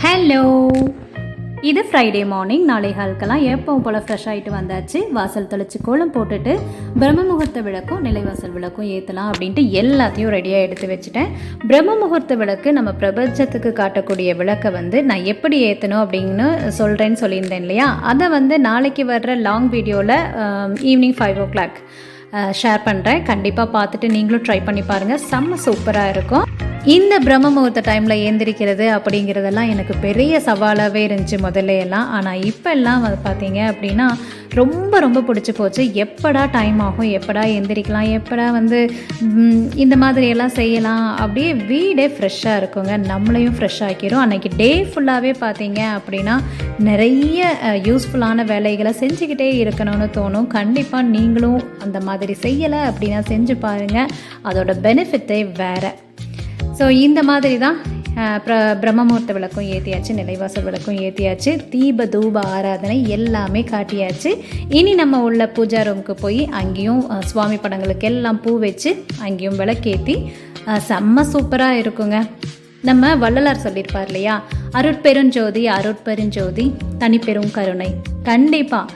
Hello, இது Friday morning. நாளை காலுக்கெல்லாம் எப்பவும் போல் ஃப்ரெஷ் ஆகிட்டு வந்தாச்சு. வாசல் தெளித்து கோலம் போட்டுட்டு பிரம்ம முகூர்த்த விளக்கும் நிலைவாசல் விளக்கும் ஏற்றலாம் அப்படின்ட்டு எல்லாத்தையும் ரெடியாக எடுத்து வச்சுட்டேன். பிரம்ம முகூர்த்த விளக்கு நம்ம பிரபஞ்சத்துக்கு காட்டக்கூடிய விளக்கை நான் எப்படி ஏற்றணும் அப்படின்னு சொல்லியிருந்தேன் இல்லையா? அதை நாளைக்கு வர்ற லாங் வீடியோவில் ஈவினிங் 5 o'clock ஷேர் பண்ணுறேன். கண்டிப்பாக பார்த்துட்டு நீங்களும் ட்ரை பண்ணி பாருங்கள். செம்ம சூப்பராக இருக்கும். இந்த பிரம்ம முகூர்த்த டைமில் ஏந்திரிக்கிறது அப்படிங்கிறதெல்லாம் எனக்கு பெரிய சவாலாகவே இருந்துச்சு முதல்ல எல்லாம். ஆனால் இப்போல்லாம் பார்த்தீங்க அப்படின்னா ரொம்ப பிடிச்சி போச்சு. எப்படா டைம் ஆகும், எப்படா எந்திரிக்கலாம், எப்படா இந்த மாதிரியெல்லாம் செய்யலாம், அப்படியே வீடே ஃப்ரெஷ்ஷாக இருக்குங்க. நம்மளையும் ஃப்ரெஷ் ஆக்கிடும். அன்றைக்கி டே ஃபுல்லாகவே பார்த்தீங்க அப்படின்னா நிறைய யூஸ்ஃபுல்லான வேலைகளை செஞ்சுக்கிட்டே இருக்கணும்னு தோணும். கண்டிப்பாக நீங்களும் அந்த மாதிரி செய்யலை அப்படின்னா செஞ்சு பாருங்கள். அதோட பெனிஃபிட்டே வேறு. ஸோ இந்த மாதிரி தான் பிரம்ம முகூர்த்த விளக்கும் ஏற்றியாச்சு, நிலைவாசல் விளக்கும் ஏற்றியாச்சு, தீப தூப ஆராதனை எல்லாமே காட்டியாச்சு. இனி நம்ம உள்ள பூஜா ரூமுக்கு போய் அங்கேயும் சுவாமி படங்களுக்கு எல்லாம் பூ வச்சு அங்கேயும் விளக்கேற்றி செம்ம சூப்பராக இருக்குங்க. நம்ம வள்ளலார் சொல்லியிருப்பார் இல்லையா, அருட்பெருஞ்சோதி அருட்பெருஞ்சோதி தனிப்பெரும் கருணை. கண்டிப்பாக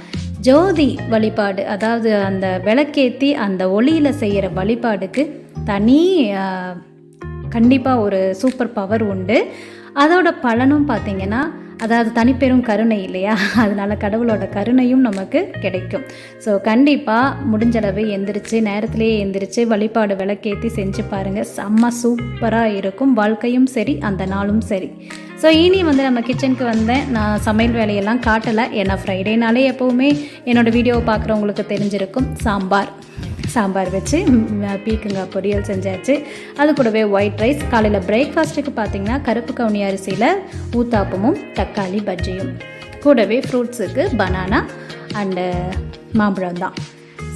ஜோதி வழிபாடு, அதாவது அந்த விளக்கேற்றி அந்த ஒளியில் செய்கிற வழிபாடுக்கு தனி கண்டிப்பாக ஒரு சூப்பர் பவர் உண்டு. அதோட பலனும் பார்த்திங்கன்னா, அதாவது தனிப்பெரும் கருணை இல்லையா, அதனால் கடவுளோட கருணையும் நமக்கு கிடைக்கும். ஸோ கண்டிப்பாக முடிஞ்சளவு நேரத்திலே எந்திரிச்சு வழிபாடு விளக்கேற்றி செஞ்சு பாருங்கள். செம்ம சூப்பராக இருக்கும். வாழ்க்கையும் சரி, அந்த நாளும் சரி. ஸோ இனி நம்ம கிச்சனுக்கு வந்தேன். நான் சமையல் வேலையெல்லாம் காட்டலை, ஏன்னா ஃப்ரைடேனாலே எப்போவுமே என்னோடய வீடியோவை பார்க்குறவங்களுக்கு தெரிஞ்சிருக்கும். சாம்பார் வச்சு பீக்கங்காய் பொரியல் செஞ்சாச்சு. அது கூடவே ஒயிட் ரைஸ். காலையில் பிரேக்ஃபாஸ்ட்டுக்கு பார்த்திங்கன்னா கருப்பு கவுனி அரிசியில் ஊத்தாப்பமும் தக்காளி பஜ்ஜியும், கூடவே ஃப்ரூட்ஸுக்கு பனானா அண்டு மாம்பழம் தான்.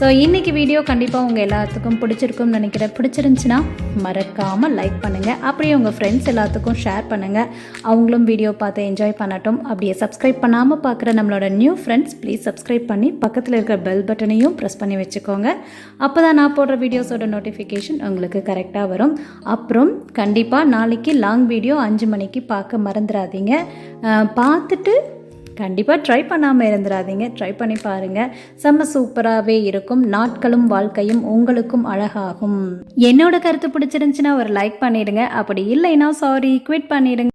ஸோ இன்றைக்கி வீடியோ கண்டிப்பாக உங்கள் எல்லாத்துக்கும் பிடிச்சிருக்கும்னு நினைக்கிறேன். பிடிச்சிருந்துச்சின்னா மறக்காமல் லைக் பண்ணுங்கள். அப்படியே உங்கள் ஃப்ரெண்ட்ஸ் எல்லாத்துக்கும் ஷேர் பண்ணுங்கள். அவங்களும் வீடியோ பார்த்து என்ஜாய் பண்ணட்டும். அப்படியே சப்ஸ்கிரைப் பண்ணாமல் பார்க்குற நம்மளோட நியூ ஃப்ரெண்ட்ஸ் ப்ளீஸ் சப்ஸ்கிரைப் பண்ணி பக்கத்தில் இருக்கிற பெல் பட்டனையும் ப்ரெஸ் பண்ணி வச்சுக்கோங்க. அப்போ தான் நான் போடுற வீடியோஸோட நோட்டிஃபிகேஷன் உங்களுக்கு கரெக்டாக வரும். அப்புறம் கண்டிப்பாக நாளைக்கு லாங் வீடியோ 5 மணிக்கு பார்க்க மறந்துடாதீங்க. பார்த்துட்டு கண்டிப்பாக ட்ரை பண்ணாமல் இருந்துடாதீங்க. ட்ரை பண்ணி பாருங்கள். செம்ம சூப்பராகவே இருக்கும். நாட்களும் வாழ்க்கையும் உங்களுக்கும் அழகாகும். என்னோட கருத்து பிடிச்சிருந்துச்சுன்னா ஒரு லைக் பண்ணிவிடுங்க. அப்படி இல்லைன்னா சாரி, குவிட் பண்ணிவிடுங்க.